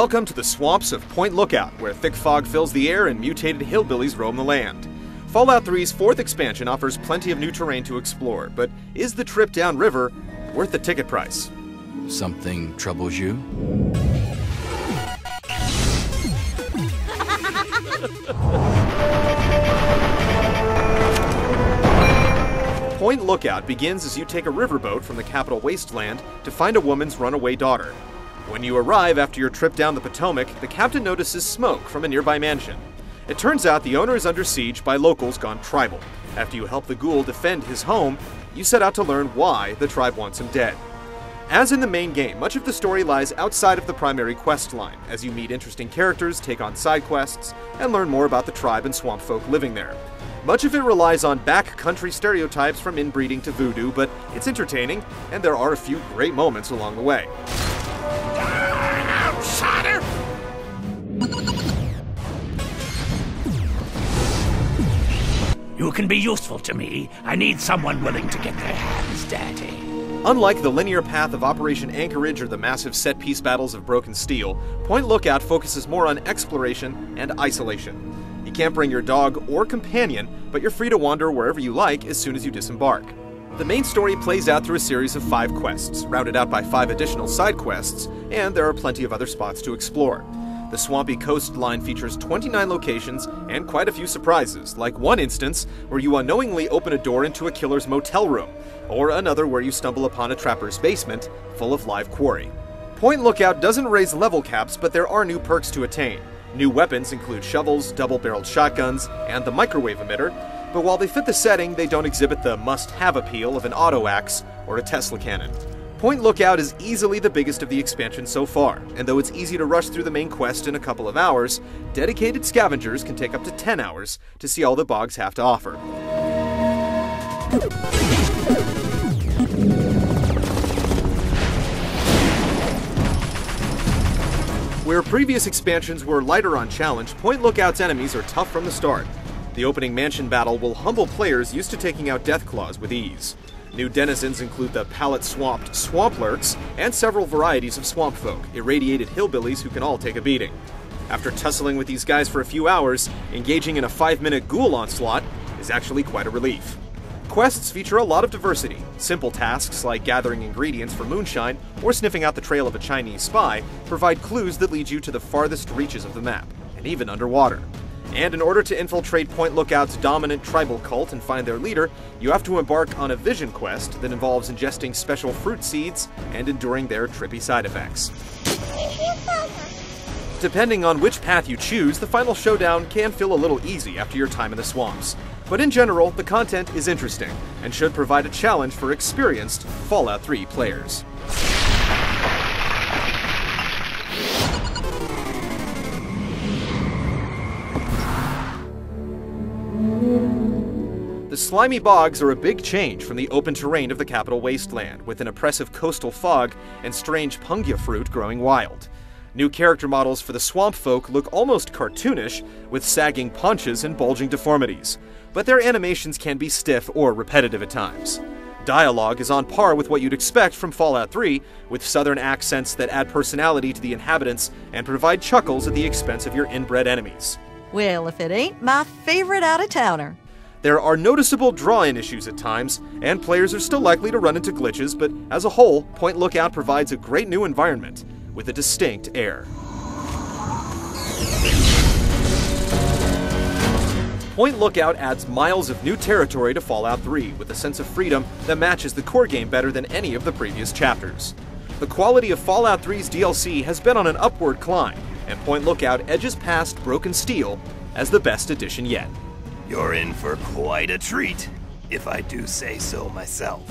Welcome to the swamps of Point Lookout, where thick fog fills the air and mutated hillbillies roam the land. Fallout 3's fourth expansion offers plenty of new terrain to explore, but is the trip downriver worth the ticket price? Something troubles you? Point Lookout begins as you take a riverboat from the capital wasteland to find a woman's runaway daughter. When you arrive after your trip down the Potomac, the captain notices smoke from a nearby mansion. It turns out the owner is under siege by locals gone tribal. After you help the ghoul defend his home, you set out to learn why the tribe wants him dead. As in the main game, much of the story lies outside of the primary quest line, as you meet interesting characters, take on side quests, and learn more about the tribe and swamp folk living there. Much of it relies on backcountry stereotypes from inbreeding to voodoo, but it's entertaining, and there are a few great moments along the way. Outsider! You can be useful to me. I need someone willing to get their hands dirty. Unlike the linear path of Operation Anchorage or the massive set-piece battles of Broken Steel, Point Lookout focuses more on exploration and isolation. You can't bring your dog or companion, but you're free to wander wherever you like as soon as you disembark. The main story plays out through a series of 5 quests, routed out by 5 additional side quests, and there are plenty of other spots to explore. The swampy coastline features 29 locations and quite a few surprises, like one instance where you unknowingly open a door into a killer's motel room, or another where you stumble upon a trapper's basement full of live quarry. Point Lookout doesn't raise level caps, but there are new perks to attain. New weapons include shovels, double-barreled shotguns, and the microwave emitter, but while they fit the setting, they don't exhibit the must-have appeal of an auto axe or a Tesla cannon. Point Lookout is easily the biggest of the expansion so far, and though it's easy to rush through the main quest in a couple of hours, dedicated scavengers can take up to 10 hours to see all the bogs have to offer. Where previous expansions were lighter on challenge, Point Lookout's enemies are tough from the start. The opening mansion battle will humble players used to taking out Deathclaws with ease. New denizens include the pallet-swamped swamp lurks and several varieties of swamp folk, irradiated hillbillies who can all take a beating. After tussling with these guys for a few hours, engaging in a 5-minute ghoul onslaught is actually quite a relief. Quests feature a lot of diversity. Simple tasks like gathering ingredients for moonshine or sniffing out the trail of a Chinese spy provide clues that lead you to the farthest reaches of the map, and even underwater. And in order to infiltrate Point Lookout's dominant tribal cult and find their leader, you have to embark on a vision quest that involves ingesting special fruit seeds and enduring their trippy side effects. Depending on which path you choose, the final showdown can feel a little easy after your time in the swamps. But in general, the content is interesting and should provide a challenge for experienced Fallout 3 players. The slimy bogs are a big change from the open terrain of the capital wasteland, with an oppressive coastal fog and strange pungia fruit growing wild. New character models for the swamp folk look almost cartoonish, with sagging paunches and bulging deformities, but their animations can be stiff or repetitive at times. Dialogue is on par with what you'd expect from Fallout 3, with southern accents that add personality to the inhabitants and provide chuckles at the expense of your inbred enemies. Well, if it ain't my favorite out-of-towner. There are noticeable draw-in issues at times, and players are still likely to run into glitches, but as a whole, Point Lookout provides a great new environment with a distinct air. Point Lookout adds miles of new territory to Fallout 3 with a sense of freedom that matches the core game better than any of the previous chapters. The quality of Fallout 3's DLC has been on an upward climb, and Point Lookout edges past Broken Steel as the best addition yet. You're in for quite a treat, if I do say so myself.